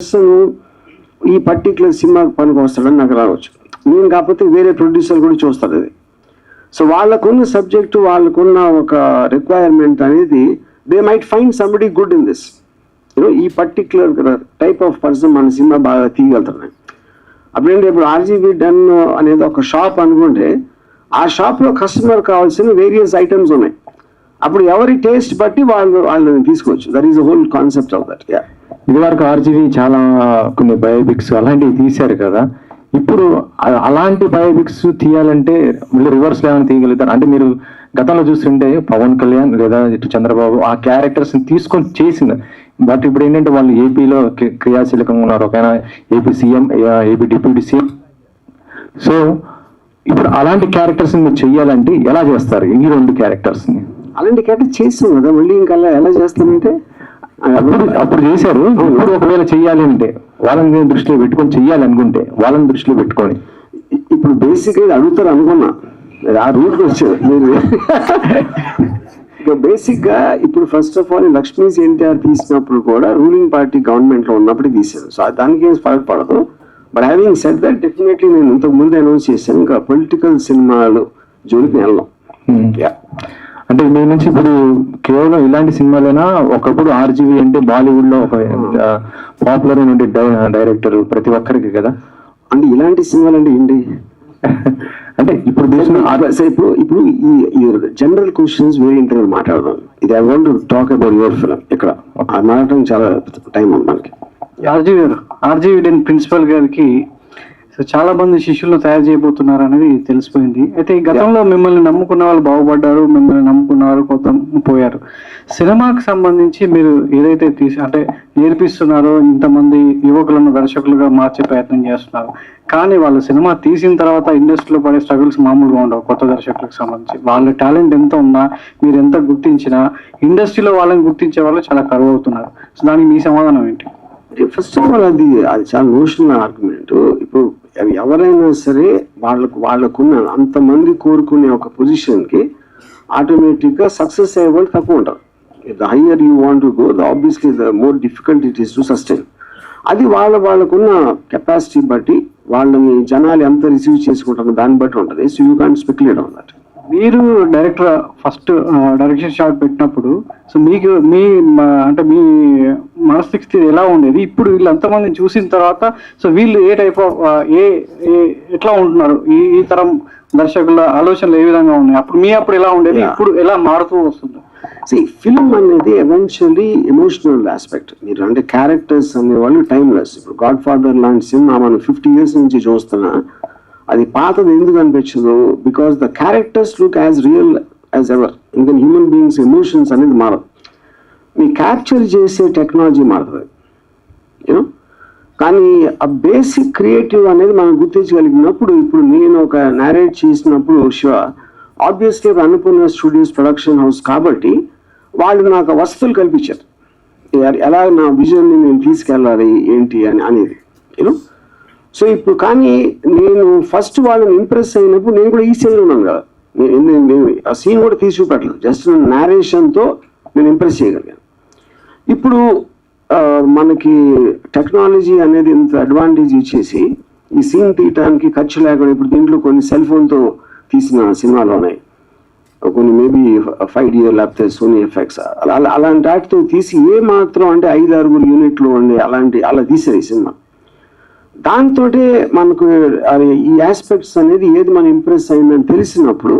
Person ఈ particular సినిమాకి పనికి వస్తాడని నాకు రావచ్చు. నేను కాకపోతే వేరే ప్రొడ్యూసర్ కూడా చూస్తారు అది. సో వాళ్ళకున్న సబ్జెక్టు, వాళ్ళకున్న ఒక రిక్వైర్మెంట్ అనేది they might find somebody good in this. ఈ పర్టికులర్ టైప్ ఆఫ్ పర్సన్ మన సినిమా బాగా తీయగలుగుతున్నాయి. అప్పుడేంటి, ఇప్పుడు ఆర్జీబీ డన్ అనేది ఒక షాప్ అనుకుంటే ఆ షాప్లో కస్టమర్ కావాల్సిన వేరియస్ ఐటమ్స్ ఉన్నాయి. అప్పుడు ఎవరి టేస్ట్ బట్టి వాళ్ళని తీసుకోవచ్చు. That is the whole concept of that. ఇదివరకు ఆర్జీబీ చాలా కొన్ని బయోపిక్స్ అలాంటివి తీశారు కదా. ఇప్పుడు అలాంటి బయోపిక్స్ తీయాలంటే మళ్ళీ రివర్స్ ఏమైనా తీయగలుగుతారు అంటే? మీరు గతంలో చూస్తుంటే పవన్ కళ్యాణ్ లేదా ఇటు చంద్రబాబు ఆ క్యారెక్టర్స్ తీసుకొని చేసింది. బట్ ఇప్పుడు ఏంటంటే వాళ్ళు ఏపీలో క్రియాశీలకంగా ఉన్నారు. ఒక AP CM, AP deputy CM. So ఇప్పుడు అలాంటి క్యారెక్టర్స్ మీరు చెయ్యాలంటే ఎలా చేస్తారు? ఈ రెండు క్యారెక్టర్స్ని అలాంటి క్యారెక్టర్ చేస్తాం కదా, మళ్ళీ ఇంకా ఎలా చేస్తామంటే అప్పుడు చేశారు. ఇప్పుడు ఒకవేళ చెయ్యాలి అంటే వాళ్ళని దృష్టిలో పెట్టుకొని చెయ్యాలి అనుకుంటే వాళ్ళని దృష్టిలో పెట్టుకొని ఇప్పుడు బేసిక్గా అడుగుతారు అనుకున్నా, ఆ రూట్కి వచ్చారు మీరు. ఇక బేసిక్గా ఇప్పుడు first of all Lakshmi's NTR తీసినప్పుడు కూడా రూలింగ్ పార్టీ గవర్నమెంట్లో ఉన్నప్పుడు తీశారు. సో దానికి ఏం ఫరక్ పడదు. But having said that definitely నేను ఇంతకు ముందు అనౌన్స్ చేశాను, ఇంకా పొలిటికల్ సినిమాలు జోలికి వెళ్ళాం. అంటే మీ నుంచి ఇప్పుడు కేవలం ఇలాంటి సినిమాలైనా ఒకప్పుడు ఆర్జీవీ అంటే బాలీవుడ్ లో ఒక పాపులర్ అయిన డైరెక్టర్ ప్రతి ఒక్కరికి కదా. అంటే ఇలాంటి సినిమాలు అంటే ఏంటి అంటే ఇప్పుడు ఇప్పుడు ఈ జనరల్ క్వశ్చన్స్ వేరే ఇంటర్వ్యూ మాట్లాడదాం. ఇది I want to talk about your film. ఇక్కడ మాట్లాడటం చాలా టైం ఉంది మనకి. ఆర్జీవీ ప్రిన్సిపల్ గారికి చాలా మంది శిష్యులను తయారు చేయబోతున్నారు అనేది తెలిసిపోయింది. అయితే ఈ గతంలో మిమ్మల్ని నమ్ముకున్న వాళ్ళు బాగుపడ్డారు, మిమ్మల్ని నమ్ముకున్న వాళ్ళు కొంత పోయారు. సినిమాకి సంబంధించి మీరు ఏదైతే అంటే నేర్పిస్తున్నారో, ఇంతమంది యువకులను దర్శకులుగా మార్చే ప్రయత్నం చేస్తున్నారు. కానీ వాళ్ళు సినిమా తీసిన తర్వాత ఇండస్ట్రీలో పడే స్ట్రగుల్స్ మామూలుగా ఉండవు. కొత్త దర్శకులకు సంబంధించి వాళ్ళ టాలెంట్ ఎంత ఉన్నా, మీరు ఎంత గుర్తించినా, ఇండస్ట్రీలో వాళ్ళని గుర్తించే వాళ్ళు చాలా కరువు అవుతున్నారు. సో దానికి మీ సమాధానం ఏంటి? ఫస్ట్ ఆఫ్ ఆల్ అది చాలా నోషనల్ ఆర్గ్యుమెంట్. ఇప్పుడు ఎవరైనా సరే వాళ్ళకున్న అంతమంది కోరుకునే ఒక పొజిషన్కి ఆటోమేటిక్గా సక్సెస్ అయ్యే వాళ్ళు తక్కువ ఉంటారు. The higher you want to go, the obviously the more difficult it is to sustain. అది వాళ్ళకున్న కెపాసిటీ బట్టి, వాళ్ళని జనాలు ఎంత రిసీవ్ చేసుకుంటారో దాన్ని బట్టి ఉంటుంది. So you can't speculate on that. మీరు డైరెక్టర్ ఫస్ట్ డైరెక్షన్ షాట్ పెట్టినప్పుడు సో మీకు మీ మనస్థితి ఎలా ఉండేది? ఇప్పుడు వీళ్ళు అంతమందిని చూసిన తర్వాత సో వీళ్ళు ఏ టైప్ ఆఫ్ ఎట్లా ఉంటున్నారు? ఈ తరం దర్శకుల ఆలోచనలు ఏ విధంగా ఉన్నాయి? అప్పుడు ఎలా ఉండేది, ఇప్పుడు ఎలా మారుతూ వస్తుంది? ఫిల్మ్ అనేది ఎవెన్చువల్లీ ఎమోషనల్ ఆస్పెక్ట్. మీరు అంటే క్యారెక్టర్స్ అనేవాళ్ళు టైమ్లెస్. ఇప్పుడు గాడ్ ఫాదర్ లాంటి సినిమా మనం 50 years నుంచి చూస్తున్నా, అది పాతది ఎందుకు అనిపించదు? Because the characters look as real as ever. ఇంకా హ్యూమన్ బీయింగ్స్ ఎమోషన్స్ అనేది మారదు. మీ క్యాప్చర్ చేసే టెక్నాలజీ మారుతుంది, యూనో. కానీ ఆ బేసిక్ క్రియేటివ్ అనేది మనం గుర్తించగలిగినప్పుడు, ఇప్పుడు నేను ఒక నారేట్ చేసినప్పుడు Shiva obviously Annapurna studios production house కాబట్టి వాళ్ళు నాకు వసతులు కల్పించారు. ఎలా నా విజన్ని నేను తీసుకెళ్ళాలి ఏంటి అనేది, యూనో. సో ఇప్పుడు కానీ నేను ఫస్ట్ వాళ్ళని ఇంప్రెస్ అయినప్పుడు నేను కూడా ఈ సీన్లో ఉన్నాను కదా. నేను ఆ సీన్ కూడా తీసి చూపెట్టలేదు, జస్ట్ నేరేషన్తో నేను ఇంప్రెస్ చేయగలిగాను. ఇప్పుడు మనకి టెక్నాలజీ అనేది ఇంత అడ్వాంటేజ్ ఇచ్చేసి ఈ సీన్ తీయటానికి ఖర్చు లేకుండా, ఇప్పుడు దీంట్లో కొన్ని సెల్ ఫోన్తో తీసిన సినిమాలు ఉన్నాయి, కొన్ని మేబీ 5D లేకపోతే సోనీ ఎఫెక్ట్స్ అలాంటి వాటితో తీసి ఏ మాత్రం అంటే 5-6 యూనిట్లు ఉండే అలా తీసారు ఈ సినిమా. దాంతో మనకు ఈ ఆస్పెక్ట్స్ అనేది ఏది మనం ఇంప్రెస్ అయిందని తెలిసినప్పుడు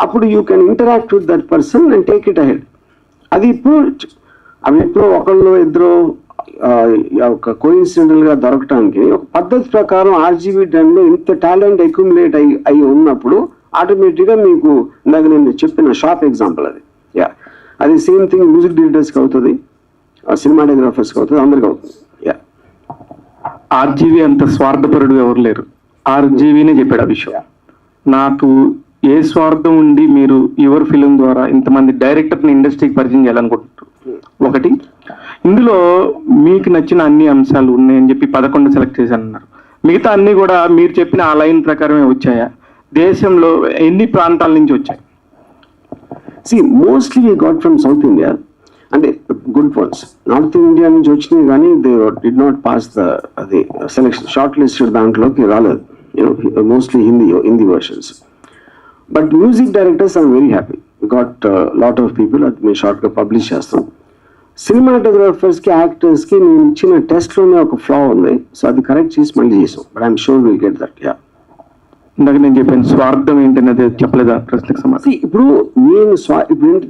అప్పుడు you can interact with that person and take it ahead. అది అవి ఎప్పుడో ఒకళ్ళు ఇద్దరు ఒక కోఇన్సిడెంటల్గా దొరకటానికి ఒక పద్ధతి ప్రకారం ఆర్జీబీ డన్లో ఇంత టాలెంట్ అక్యుములేట్ అయి ఉన్నప్పుడు ఆటోమేటిక్గా మీకు ఇందాక నేను చెప్పిన షాప్ ఎగ్జాంపుల్ అది. అది సేమ్ థింగ్ మ్యూజిక్ డైరెక్టర్స్కి అవుతుంది, సినిమాటోగ్రాఫర్స్కి అవుతుంది, అందరికీ అవుతుంది. ఆర్జీవీ అంత స్వార్థపరుడు ఎవరు లేరు. ఆర్జీవీనే చెప్పాడు ఆ విషయం. నాకు ఏ స్వార్థం ఉండి మీరు యువర్ ఫిలిం ద్వారా ఇంతమంది డైరెక్టర్ని ఇండస్ట్రీకి పరిచయం చేయాలనుకుంటున్నారు? ఒకటి, ఇందులో మీకు నచ్చిన అన్ని అంశాలు ఉన్నాయని చెప్పి 11 సెలెక్ట్ చేశానన్నారు. మిగతా అన్ని కూడా మీరు చెప్పిన ఆ లైన్ ప్రకారమే వచ్చాయా? దేశంలో ఎన్ని ప్రాంతాల నుంచి వచ్చాయి? Mostly we got from south India. అంటే గుడ్ వన్స్. నార్త్ ఇండియా నుంచి వచ్చినాయి కానీ దే డిడ్ నాట్ పాస్ అది సెలెక్షన్, షార్ట్ లిస్టెడ్ దాంట్లోకి రాలేదు. Mostly Hindi versions. But music directors I'm very happy, got lot of people. అది మేము షార్ట్గా పబ్లిష్ చేస్తాం. సినిమాటోగ్రాఫర్స్కి, యాక్టర్స్కి నేను ఇచ్చిన టెస్ట్లోనే ఒక ఫ్లా ఉంది, సో అది కరెక్ట్ చేసి మళ్ళీ చేసాం. But I'm sure will get that. Yeah, ఇందాక నేను చెప్పాను స్వార్థం ఏంటనేది చెప్పలేదా ప్రశ్నకు సమాధానం? ఇప్పుడు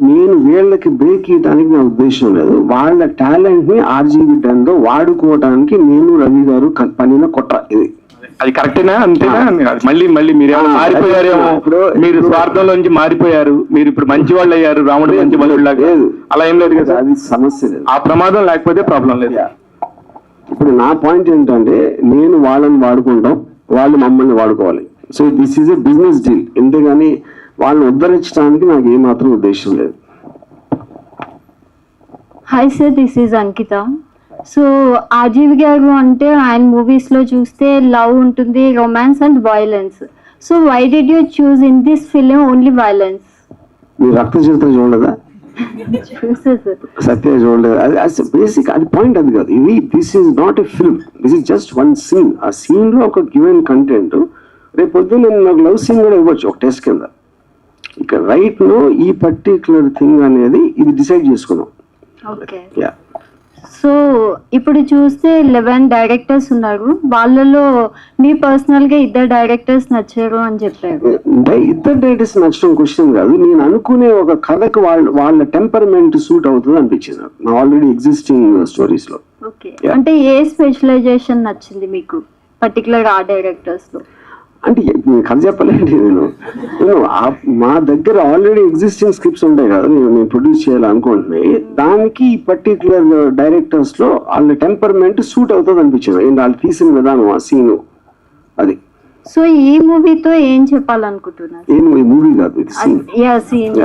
నేను వీళ్ళకి బ్రేక్ ఇవ్వడానికి నా ఉద్దేశం లేదు. వాళ్ళ టాలెంట్ ని ఆర్జీవి టెన్లో వాడుకోవడానికి నేను రవి గారు పనిన కొట్ట. ఇది అది కరెక్టేనా? అంతేనా? మళ్ళీ మీరు మారిపోయారేమో, మీరు స్వార్థంలోంచి మారిపోయారు, మీరు ఇప్పుడు మంచి వాళ్ళు అయ్యారు, రాముడు మంచి వాళ్ళు అలా ఏం లేదు కదా. అది సమస్య లేదు, ఆ ప్రమాదం లేకపోతే ప్రాబ్లం లేదు. ఇప్పుడు నా పాయింట్ ఏంటంటే నేను వాళ్ళని వాడుకుంటాం, వాళ్ళు మమ్మల్ని వాడుకోవాలి. So this is a business deal. ఎందుకని వాళ్ళని ఉద్ధరించడానికి నాకు ఏమాత్రం ఉద్దేశం లేదు. Hi sir, this is Ankita. So RGV గారు అంటే ఆయన మూవీస్లో చూస్తే లవ్ ఉంటుంది, romance and violence. So why did you choose in this film only violence? మీరు రక్త చరిత్ర చూడలేదా? చూసా సార్. సత్య చూడలేదు. అది బేసిక్, అది పాయింట్ అది కాదు. ఇది this is not a film, this is just one scene. ఆ సీన్ లో ఒక గివెన్ కంటెంట్. రేపు పొద్దున్న నేను నాకు లవ్ సీన్ కూడా ఇవ్వచ్చు ఒక టెస్ట్ కింద. ఇక రైట్ నో ఈ పర్టికులర్ థింగ్ అనేది ఇది డిసైడ్ చేసుకున్నాం. ఓకే. యా. సో ఇప్పుడు చూస్తే 11 డైరెక్టర్స్ ఉన్నారు, వాళ్ళలో మీ పర్సనల్గా 2 డైరెక్టర్స్ నచ్చారు అని చెప్పారు. ఇద్దరు డైరెక్టర్స్ నచ్చడం క్వశ్చన్ కాదు. నేను అనుకునే ఒక కథకు వాళ్ళ టెంపర్మెంట్ సూట్ అవుతుంది అనిపించింది నాకు, నా ఆల్రెడీ ఎగ్జిస్టింగ్ స్టోరీస్ లో. ఓకే. అంటే ఏ స్పెషలైజేషన్ నచ్చింది మీకు పర్టికులర్ ఆ డైరెక్టర్స్ లో? అంటే కథ చెప్పలేండి. నేను మా దగ్గర ఆల్రెడీ ఎగ్జిస్టింగ్ స్క్రిప్ట్స్ ఉంటాయి కదా, నేను ప్రొడ్యూస్ చేయాలనుకుంటున్నాయి. దానికి ఈ పర్టికులర్ డైరెక్టర్స్ లో వాళ్ళ టెంపర్మెంట్ సూట్ అవుతుంది అనిపించింది. వాళ్ళు తీసిన విధానం, ఆ సీను, అది. సో ఈ మూవీతో ఏం చెప్పాలనుకుంటున్నారు? ఈ మూవీ కాదు, ఇది సీన్. సీన్.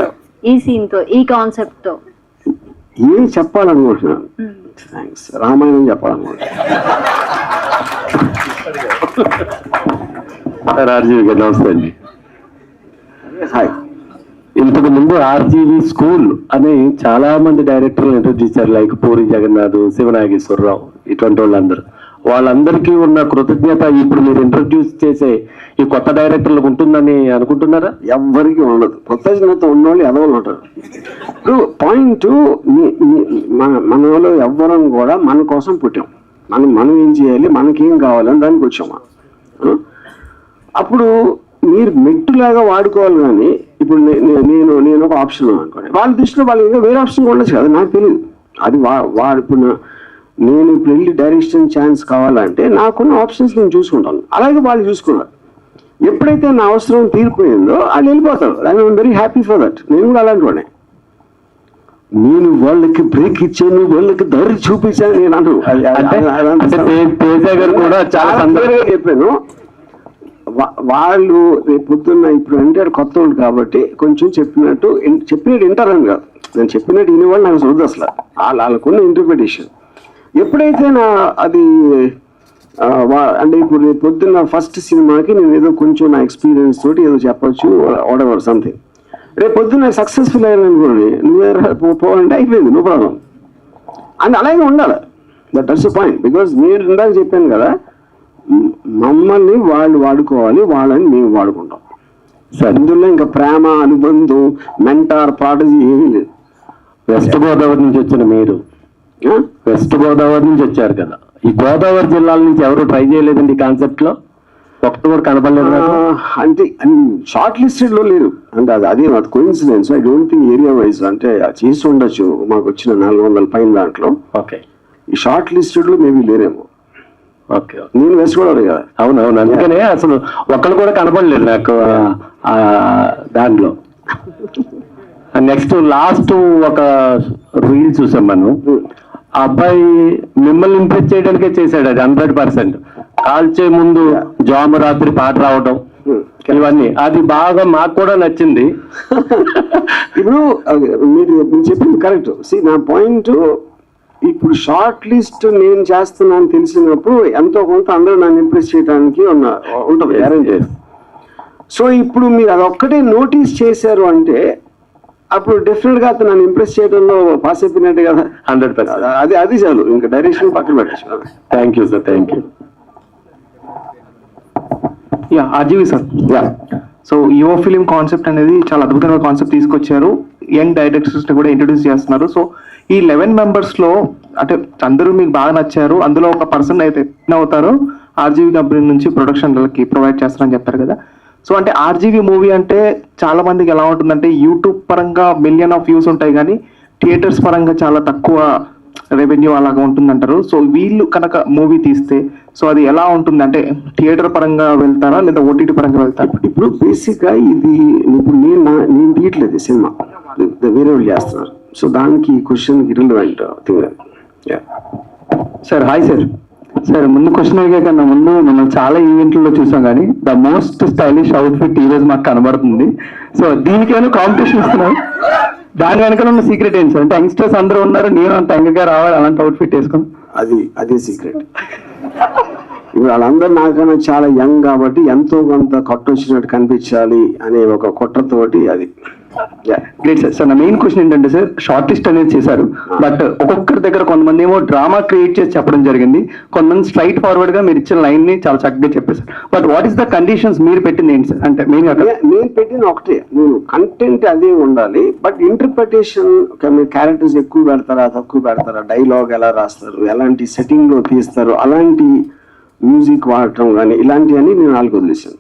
ఈ సీన్ తో, ఈ కాన్సెప్ట్ తో ఏం చెప్పాలనుకుంటున్నాను? థ్యాంక్స్. రామాయణం చెప్పాలనుకుంటున్నాను. ఆర్జీవి గారు నమస్తే అండి. హాయ్. ఇంతకు ముందు ఆర్జీవి స్కూల్ అని చాలా మంది డైరెక్టర్లు ఇంట్రడ్యూస్ చేశారు, లైక్ పూరి జగన్నాథ్, శివనాగేశ్వరరావు, ఇటువంటి వాళ్ళందరికీ ఉన్న కృతజ్ఞత ఇప్పుడు మీరు ఇంట్రడ్యూస్ చేసే ఈ కొత్త డైరెక్టర్లకు ఉంటుందని అనుకుంటున్నారా? ఎవ్వరికి ఉండదు. కృతజ్ఞత ఉన్నోళ్ళు ఎదవలు ఉంటారు. ఇప్పుడు పాయింట్, మనలో ఎవ్వరం కూడా మన కోసం పుట్టాం. మనం ఏం చేయాలి, మనకేం కావాలని దానికి వచ్చామా. అప్పుడు మీరు మెట్టులాగా వాడుకోవాలి. కానీ ఇప్పుడు నేను ఒక ఆప్షన్ అనుకోండి, వాళ్ళ దృష్టిలో వాళ్ళు ఇంకా వేరే ఆప్షన్ ఉండొచ్చు కదా, నాకు తెలియదు. అది వాడు ఇప్పుడు నేను ఇప్పుడు వెళ్ళి డైరెక్షన్ ఛాన్స్ కావాలంటే నాకున్న ఆప్షన్స్ నేను చూసుకుంటాను, అలాగే వాళ్ళు చూసుకున్నారు. ఎప్పుడైతే నా అవసరం తీరిపోయిందో వాళ్ళు వెళ్ళిపోతారు. I'm very happy for that. నేను కూడా అలాంటి వాడే. నేను వాళ్ళకి బ్రేక్ ఇచ్చాను, వాళ్ళకి దారి చూపించాను నేను అను. కూడా చాలా సందర్భంగా చెప్పాను. వాళ్ళు రేపు పొద్దున్న ఇప్పుడు అంటే కొత్త వాళ్ళు కాబట్టి కొంచెం చెప్పినట్టు వింటారని కాదు, నేను చెప్పినట్టు వినేవాళ్ళు నాకు చూద్దు అసలు. వాళ్ళకున్న ఇంటర్ప్రిటేషన్ ఎప్పుడైతే అది అంటే ఇప్పుడు రేపు పొద్దున్న ఫస్ట్ సినిమాకి నేను ఏదో కొంచెం నా ఎక్స్పీరియన్స్ తోటి ఏదో చెప్పొచ్చు, వాటెవర్ సంథింగ్. రేపు పొద్దున్న సక్సెస్ఫుల్ అయ్యాను అనుకోండి, నువ్వే పోవాలంటే అయిపోయింది, నో ప్రాబ్లం. అండ్ అలాగే ఉండాలి. That's the point. బికాజ్ మీరు ఇందాక చెప్పాను కదా, మమ్మల్ని వాళ్ళు వాడుకోవాలి, వాళ్ళని మేము వాడుకుంటాం. సరే, ఇందులో ఇంకా ప్రేమ, అనుబంధం, మెంటార్, ప్రాటజీ ఏమీ లేదు. వెస్ట్ గోదావరి నుంచి వచ్చిన మీరు, వెస్ట్ గోదావరి నుంచి వచ్చారు కదా, ఈ గోదావరి జిల్లాల నుంచి ఎవరు ట్రై చేయలేదండి ఈ కాన్సెప్ట్ లో? ఒక్కటి కూడా కనపడలేదు అంటే షార్ట్ లిస్టెడ్ లో లేరు. అంటే అది coincidence. I don't think area wise అంటే చేసి ఉండొచ్చు. మాకు వచ్చిన 400 పైన దాంట్లో ఓకే, ఈ షార్ట్ లిస్టెడ్ లో మేబీ లేరేమో. ఓకే, నేను వెస్ట్ గోదావరి కదా. అవునవును, అందుకనే అసలు ఒక్కళ్ళు కూడా కనపడలేదు నాకు దాంట్లో. నెక్స్ట్ లాస్ట్ ఒక రీల్ చూసాం మనం, ఆ అబ్బాయి మిమ్మల్ని ఇంప్రెస్ చేయడానికే చేశాడు అది 100%. కాల్చే ముందు జాము రాత్రి పాట రావడం ఇవన్నీ అది బాగా మాకు కూడా నచ్చింది. ఇప్పుడు మీరు చెప్పింది కరెక్ట్. నా పాయింట్, ఇప్పుడు షార్ట్ లిస్ట్ నేను చేస్తున్నాను తెలిసినప్పుడు ఎంతో కొంత అందరూ నన్ను ఇంప్రెస్ చేయడానికి ఉంటుంది గ్యారెంటీ. సో ఇప్పుడు మీరు అదొక్కటే నోటీస్ చేశారు అంటే అప్పుడు డెఫినెట్ గా అతను నన్ను ఇంప్రెస్ చేయడంలో పాస్ అయిపోయినట్టే కదా. 100%. అది చాలు, ఇంకా డైరెక్షన్ పక్కన పెట్టచ్చు. Thank you sir, thank you. Yeah RGV sir. Yeah, so యువ ఫిలిం కాన్సెప్ట్ అనేది చాలా అద్భుతమైన కాన్సెప్ట్ తీసుకొచ్చారు. యంగ్ డైరెక్టర్స్ ని కూడా ఇంట్రొడ్యూస్ చేస్తున్నారు. సో ఈ 11 మెంబర్స్ లో అంటే అందరూ మీకు బాగా నచ్చారు, అందులో ఒక పర్సన్ అయితే అవుతారు ఆర్జీవి కంపెనీ నుంచి ప్రొడక్షన్లకి ప్రొవైడ్ చేస్తారని చెప్పారు కదా. సో అంటే ఆర్జీవి మూవీ అంటే చాలా మందికి ఎలా ఉంటుందంటే యూట్యూబ్ పరంగా మిలియన్ ఆఫ్ వ్యూస్ ఉంటాయి కానీ థియేటర్స్ పరంగా చాలా తక్కువ రెవెన్యూ అలాగా ఉంటుందంటారు. సో వీళ్ళు కనుక మూవీ తీస్తే సో అది ఎలా ఉంటుంది అంటే థియేటర్ పరంగా వెళ్తారా లేదా ఓటీటీ పరంగా వెళ్తారా? ఇప్పుడు బేసిక్ గా ఇది ఇప్పుడు నేను తీయట్లేదు సినిమా, వేరే వాళ్ళు చేస్తున్నారు. సో దానికి question irrelevant thing. Sir hi sir. Sir ముందు క్వశ్చన్ అడిగే కన్నా ముందు మనం చాలా ఈవెంట్లలో చూసాం కానీ ద మోస్ట్ స్టైలిష్ అవుట్ఫిట్ ఈ రోజు మాకు కనబడుతుంది. సో దీనికేమైనా కాంపిటీషన్ ఇస్తున్నాం, దాని వెనకాల ఉన్న సీక్రెట్ ఏంటి సార్? అంటే యంగ్స్టర్స్ అందరూ ఉన్నారు, నేను అంత యంగ్గా రావాలి అలాంటి అవుట్ఫిట్ వేసుకుని. అదే సీక్రెట్. ఇప్పుడు వాళ్ళందరూ నాకన్నా చాలా యంగ్ కాబట్టి ఎంతో కొంత కొట్టొచ్చినట్టు కనిపించాలి అనే ఒక కుట్రతోటి అది. Great sir. సార్ నా మెయిన్ క్వశ్చన్ ఏంటంటే సార్, షార్ట్ లిస్ట్ అనేది చేశారు బట్ ఒక్కొక్కరి దగ్గర కొంతమంది ఏమో డ్రామా క్రియేట్ చేసి చెప్పడం జరిగింది, కొంతమంది స్ట్రైట్ ఫార్వర్డ్ గా మీరు ఇచ్చిన లైన్ ని చాలా చక్కగా చెప్పేశారు. But what is the conditions మీరు పెట్టింది ఏంటి సార్? అంటే మెయిన్ గా నేను పెట్టిన ఒకటే, నేను కంటెంట్ అదే ఉండాలి బట్ ఇంటర్ప్రిటేషన్ క్యారెక్టర్స్ ఎక్కువ పెడతారా తక్కువ పెడతారా, డైలాగ్ ఎలా రాస్తారు, ఎలాంటి సెట్టింగ్ లో తీస్తారు, అలాంటి మ్యూజిక్ వాడటం కానీ ఇలాంటివన్నీ నేను వాళ్ళకి వదిలేసాను.